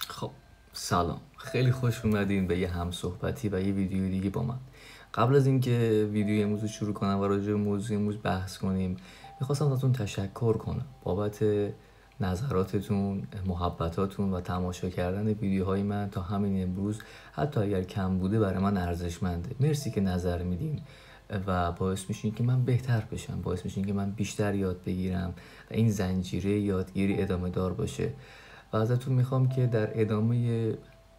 خب سلام، خیلی خوش اومدین به یه همصحبتی و یه ویدیو دیگه با من. قبل از اینکه ویدیو امروز رو شروع کنم و راجع به موضوع امروز بحث کنیم، میخواستم ازتون تشکر کنم بابت نظراتتون، محبتاتون و تماشا کردن ویدیوهای من تا همین امروز. حتی اگر کم بوده برای من ارزشمنده. مرسی که نظر میدین و باعث میشین که من بهتر بشم، باعث میشین که من بیشتر یاد بگیرم و این زنجیره یادگیری ادامه دار باشه. و ازتون میخوام که در ادامه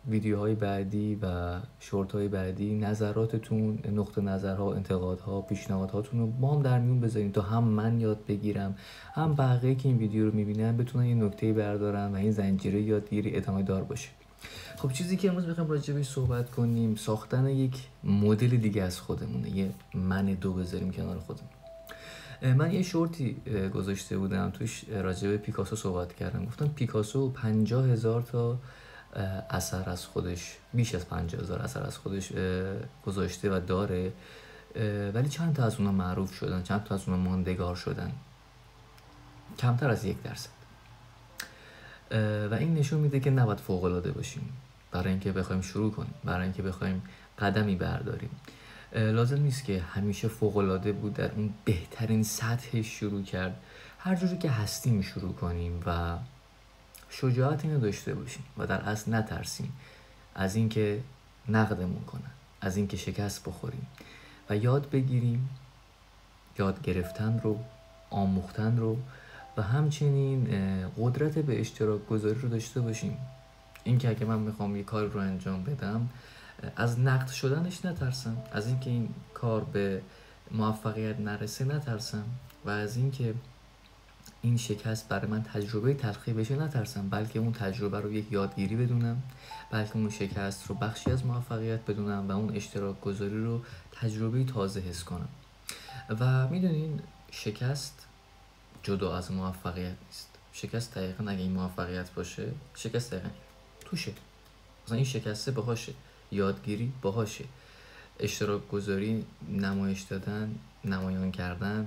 ویدیوهای بعدی و شورت های بعدی نظراتتون، نقطه نظرها، انتقادها، پیشنهادهاتون رو با هم در میون بذارین تا هم من یاد بگیرم، هم بقیه که این ویدیو رو میبینن بتونن یه نکته بردارن و این زنجیره یادگیری ادامه دار باشه. خب چیزی که امروز میخوایم راجع بهش صحبت کنیم ساختن یک مدل دیگه از خودمونه، یه من دو بذاریم کنار خودمون. من یه شورتی گذاشته بودم توش راجع به پیکاسو صحبت کردم. گفتم پیکاسو 50,000 تا اثر از خودش، بیش از 50,000 اثر از خودش گذاشته و داره، ولی چند تا از اونا معروف شدن، چند تا از اونا ماندگار شدن، کمتر از 1%. و این نشون میده که نباید فوق‌العاده باشیم برای اینکه بخوایم شروع کنیم، برای اینکه بخوایم قدمی برداریم. لازم نیست که همیشه فوق‌العاده بود، در اون بهترین سطحش شروع کرد. هر جوری که هستیم شروع کنیم و شجاعت اینو داشته باشیم و در اصل نترسیم از اینکه نقدمون کنن، از اینکه شکست بخوریم و یاد بگیریم، یاد گرفتن رو، آموختن رو و همچنین قدرت به اشتراک گذاری رو داشته باشیم. اینکه اگه من میخوام یه کار رو انجام بدم، از نقد شدنش نترسم، از اینکه این کار به موفقیت نرسه نترسم و از اینکه این شکست برای من تجربه تلخی بشه نترسم، بلکه اون تجربه رو یک یادگیری بدونم، بلکه اون شکست رو بخشی از موفقیت بدونم و اون اشتراک گذاری رو تجربه تازه حس کنم. و میدونین شکست جدا از موفقیت نیست. شکست دقیقا اگه این موفقیت باشه، شکست دقیقا توشه، مثلا این شکسته باهاشه، یادگیری باهاشه، اشتراک گذاری، نمایش دادن، نمایان کردن،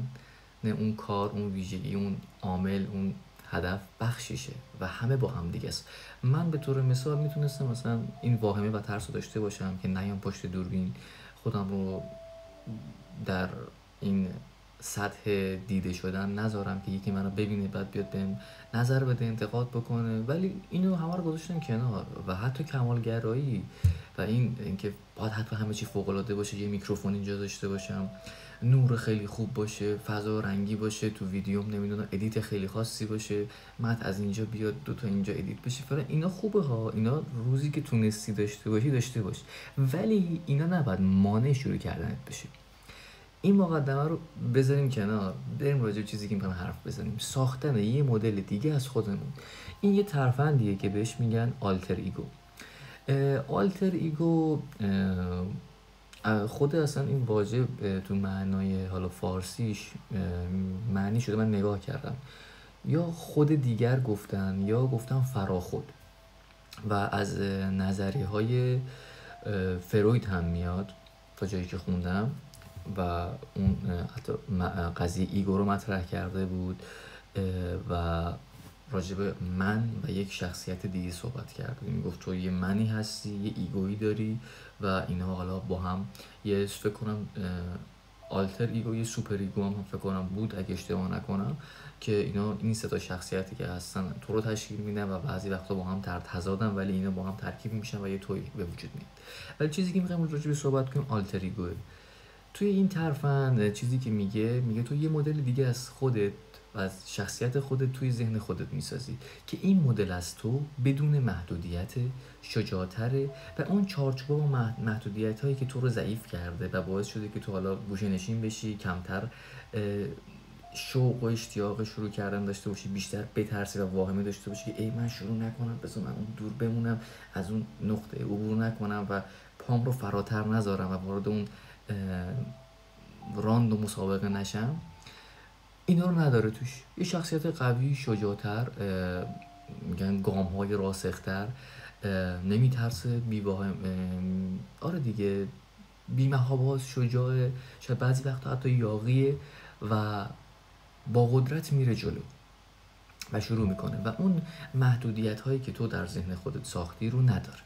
نه اون کار، اون ویژگی، اون عامل، اون هدف بخشیشه و همه با هم دیگه است. من به طور مثال میتونستم مثلا این واهمه و ترس رو داشته باشم که نیام پشت دوربین خودم رو در این سطح دیده شدن نذارم که یکی منو ببینه بعد بیاد بهم نظر بده، انتقاد بکنه، ولی اینو همه رو گذاشتم کنار. و حتی کمالگرایی و اینکه باید حتی همه چی فوق العاده باشه، یه میکروفون اینجا داشته باشم، نور خیلی خوب باشه، فضا رنگی باشه تو ویدیوم، نمیدونم ادیت خیلی خاصی باشه، مت از اینجا بیاد دو تا اینجا ادیت بشه، فعلا اینا خوبه ها، اینا روزی که تونستی داشته باشی داشته باش، ولی اینا نباید مانع شروع کردنت بشه. این مقدمه رو بذاریم کنار، بریم راجع به چیزی که میخوایم حرف بزنیم، ساختن یه مدل دیگه از خودمون. این یه ترفندیه که بهش میگن آلتر ایگو. آلتر ایگو خود اصلا این واژه تو معنای حالا فارسیش معنی شده، من نگاه کردم، یا خود دیگر گفتن یا گفتن فراخود و از نظریه های فروید هم میاد تا جایی که خوندم و اون حتی قضیه ایگو رو مطرح کرده بود و راجب من و یک شخصیت دیگه صحبت کرد. میگفت تو یه منی هستی، یه ایگویی داری و اینها حالا با هم یه فکر کنم آلتر ایگو، یه سوپر ایگو هم فکر کنم بود اگه اشتباه نکنم، که اینا این سه تا شخصیتی که هستن تو رو تشکیل میدن و بعضی وقتا با هم تضادن ولی اینا با هم ترکیب میشن و یه توی به وجود میاد. ولی چیزی که میخوایم راجع به صحبت کنیم آلتر ایگوه. توی این ترفند چیزی که میگه تو یه مدل دیگه از خودت و از شخصیت خودت توی ذهن خودت میسازی که این مدل از تو بدون محدودیت، شجاعتره و اون چارچوب و محدودیت هایی که تو رو ضعیف کرده و باعث شده که تو حالا گوشه نشین بشی، کمتر شوق و اشتیاق شروع کردن داشته باشی، بیشتر بترسی و واهمه داشته باشی که ای من شروع نکنم، بذار من اون دور بمونم، از اون نقطه عبور نکنم و پام رو فراتر نذارم و وارد اون راند و مسابقه نشم. اینا رو نداره توش. یه شخصیت قوی، شجاعتر، میگن گام های راسختر، نمیترسه، آره دیگه، بی‌محاباست، شجاعه، شاید بعضی وقتا حتی یاغیه و با قدرت میره جلو. و شروع میکنه و اون محدودیت هایی که تو در ذهن خودت ساختی رو نداره.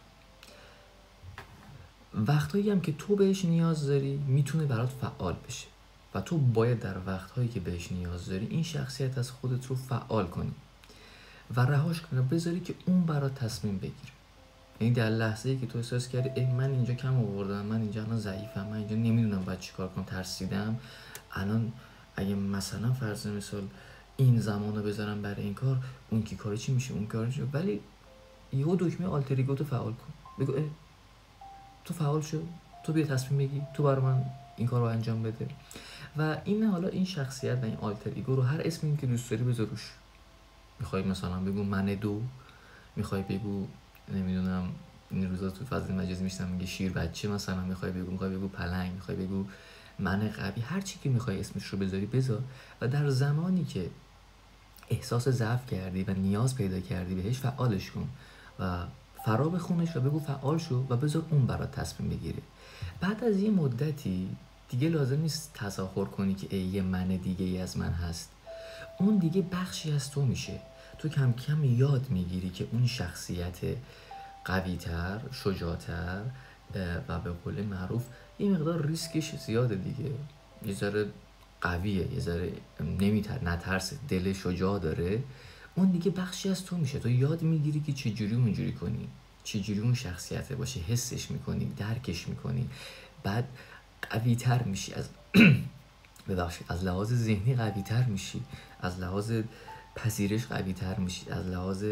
وقتایی هم که تو بهش نیاز داری میتونه برات فعال بشه و تو باید در وقتهایی که بهش نیاز داری این شخصیت از خودت رو فعال کنی و رهاش کنی، بذاری که اون برات تصمیم بگیره. یعنی در لحظه‌ای که تو احساس کردی من اینجا کم آوردم، من اینجا الان ضعیفم، من اینجا نمیدونم باید چیکار کنم، ترسیدم، الان اگه مثلا فرض مثال این زمانو بذارم برای این کار، اون کی کار چی میشه، اون کار چی، ولی یهو دکمه آلتر ایگو تو فعال کن، بگو تو فعال شو، تو بیا تصمیم بگی، تو برای من این کار رو انجام بده. و این حالا این شخصیت و این آلتر ایگو رو هر اسمی که دوست داری بذار روش. میخوای مثلا بگو من دو، میخوای بگو نمیدونم این روزا تو فضای مجازی میشتم میگه شیر بچه، مثلا میخوای بگو پلنگ، میخوای بگو من قوی، هر چی که میخوای اسمش رو بذاری بذار و در زمانی که احساس ضعف کردی و نیاز پیدا کردی بهش فعالش کن و فرا بخونش و بگو فعال شو و بذار اون برات تصمیم بگیره. بعد از یه مدتی دیگه لازم نیست تظاهر کنی که یه من دیگه ای از من هست، اون دیگه بخشی از تو میشه. تو کم کم یاد میگیری که اون شخصیت قوی‌تر، شجاع‌تر و به قول معروف یه مقدار ریسکش زیاده دیگه، یه ذره قویه، یه ذره نترسه، دل شجاع داره، اون دیگه بخشی از تو میشه. تو یاد میگیری که چجوری اونجوری کنی، چجوری اون شخصیت باشه، حسش میکنی، درکش میکنی، بعد قوی‌تر میشی، از ببخشید از لحاظ ذهنی قوی‌تر میشی، از لحاظ پذیرش قوی‌تر میشی، از لحاظ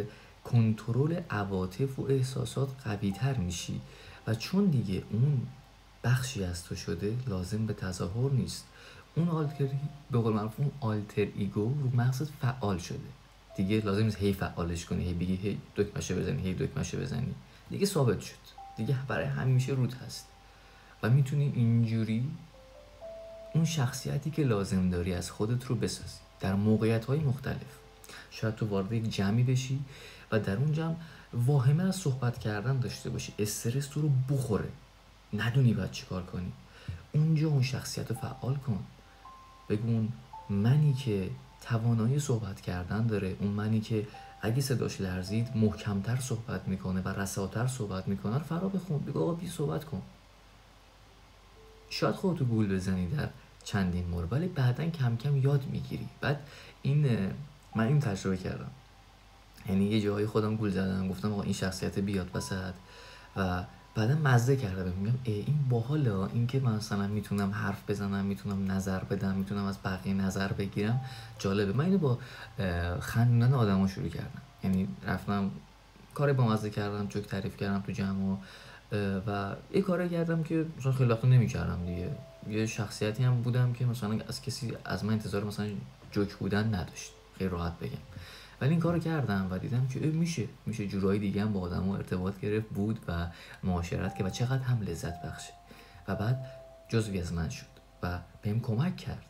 کنترل عواطف و احساسات قوی‌تر میشی و چون دیگه اون بخشی از تو شده لازم به تظاهر نیست. اون به قول معروف اون آلتر ایگو رو مغزت فعال شده دیگه، لازم نیست هی فعالش کنی، هی بگی هی دکمه‌شو بزنی، دیگه ثابت شد، دیگه برای همیشه روت هست و میتونی اینجوری اون شخصیتی که لازم داری از خودت رو بسازی در موقعیت‌های مختلف. شاید تو وارد یک جمعی بشی و در اون جمع واهمه از صحبت کردن داشته باشی، استرس تو رو بخوره، ندونی باید چی کار کنی، اونجا اون شخصیت رو فعال کن، بگو اون منی که توانایی صحبت کردن داره، اون منی که اگه صداش لرزید محکمتر صحبت میکنه و رساتر صحبت میکنه رو فرا بخون، بگو آقا بی صحبت کن. شاید خودتو گول بزنی در چندین مورد ولی بعدن کم کم یاد میگیری. بعد من این تجربه کردم، یعنی یه جایی خودم گول زدم، گفتم آقا این شخصیت بیاد وسط و بعدا مزه کردم، میگم این باحاله، این که من مثلا میتونم حرف بزنم، میتونم نظر بدم، میتونم از بقیه نظر بگیرم، جالبه. من اینو با خندوندن آدما شروع کردم، یعنی رفتم کار با مزه کردم، جوک تعریف کردم تو جمع و یه کاری کردم که مثلا خیلی وقتا نمی‌کردم دیگه. یه شخصیتی هم بودم که مثلا از کسی از من انتظار مثلا جوک بودن نداشت، خیلی راحت بگم، ولی این کارو کردم و دیدم که میشه جورایی دیگه هم با آدم‌ها ارتباط گرفت بود و معاشرت که و چقدر هم لذت بخشه و بعد جزوی از من شد و بهم کمک کرد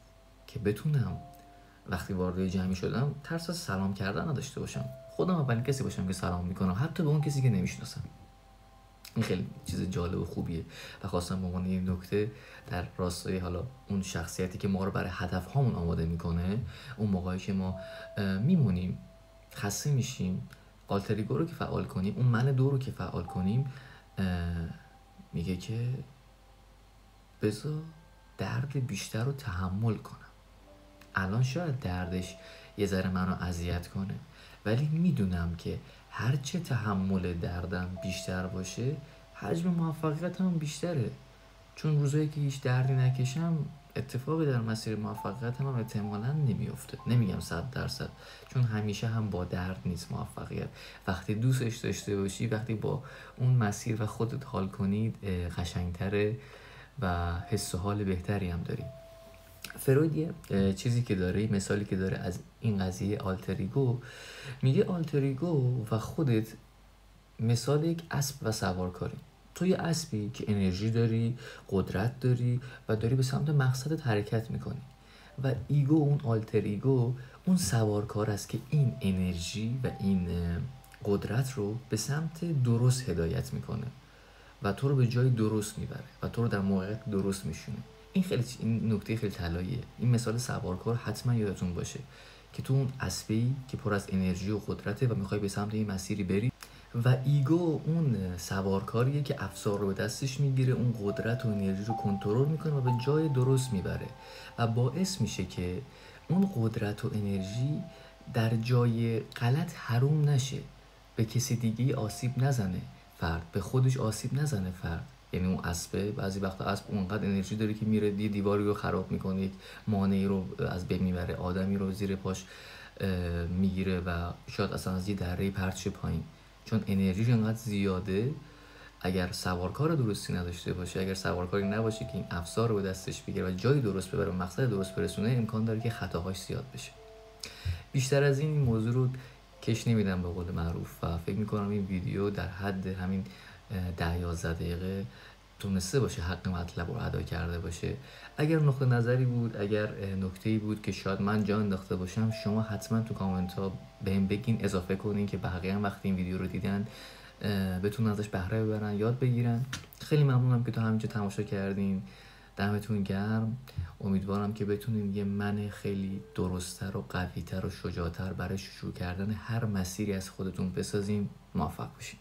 که بتونم وقتی وارد جمعی شدم ترس از سلام کردن نداشته باشم، خودم اولین کسی باشم که سلام میکنم حتی به اون کسی که نمیشناسم. این خیلی چیز جالب و خوبیه و خواستم به عنوان یه نکته در راستای حالا اون شخصیتی که ما رو برای هدف هامون آماده میکنه، اون موقعی که ما میمونیم خسته میشیم، آلتر ایگو رو که فعال کنیم، اون من دو رو که فعال کنیم، میگه که بذار درد بیشتر رو تحمل کنم. الان شاید دردش یه ذره منو اذیت کنه ولی میدونم که هرچه تحمل دردم بیشتر باشه حجم موفقیتم بیشتره، چون روزایی که هیچ دردی نکشم اتفاقی در مسیر موفقیتم هم احتمالاً نمیفته. نمیگم 100%، چون همیشه هم با درد نیست موفقیت. وقتی دوستش داشته باشی، وقتی با اون مسیر و خودت حال کنید قشنگتره و حس و حال بهتری هم داری. فروید یه چیزی که داره، مثالی که داره از این قضیه آلتر ایگو، میگه آلتر ایگو و خودت مثال یک اسب و سوارکاری. تو یه اسبی که انرژی داری، قدرت داری و داری به سمت مقصدت حرکت میکنی و ایگو، اون آلتر ایگو، اون سوارکار است که این انرژی و این قدرت رو به سمت درست هدایت میکنه و تو رو به جای درست میبره و تو رو در موقعیت درست میشونه. این نکته خیلی طلاییه. این مثال سوارکار حتما یادتون باشه که تو اون اسبه‌ای که پر از انرژی و قدرته و میخوای به سمت این مسیری بری، و ایگو اون سوارکاریه که افسار رو به دستش میگیره، اون قدرت و انرژی رو کنترل میکنه و به جای درست میبره و باعث میشه که اون قدرت و انرژی در جای غلط حروم نشه، به کسی دیگه آسیب نزنه فرد، به خودش آسیب نزنه فرد. یعنی اون اسبه بعضی وقتا اسب اونقدر انرژی داره که میره دیواری رو خراب میکنه، یک مانعی رو از بین میبره، آدمی رو زیر پاش میگیره و شاید اصلا از یه دره پرت شه پایین، چون انرژیش انقدر زیاده. اگر سوارکار درستی نداشته باشه، اگر سوارکاری نباشه که این افسار رو به دستش بگیره و جای درست ببره و مقصد درست برسونه، امکان داره که خطاهاش زیاد بشه. بیشتر از این موضوع رو کش نمیدم به قول معروف و فکر میکنم این ویدیو در حد همین 10-11 دقیقه تونسته باشه حق مطلب رو ادا کرده باشه. اگر نقطه نظری بود، اگر نکته‌ای بود که شاید من جا انداخته باشم، شما حتما تو کامنت ها بهم بگین، اضافه کنین که بقیه هم وقتی این ویدیو رو دیدن بتونن ازش بهره ببرن، یاد بگیرن. خیلی ممنونم که تا همینجا تماشا کردین. دمتون گرم. امیدوارم که بتونین یه من خیلی درست‌تر و قوی‌تر و شجاع‌تر برای شروع کردن هر مسیری از خودتون بسازین. موفق باشین.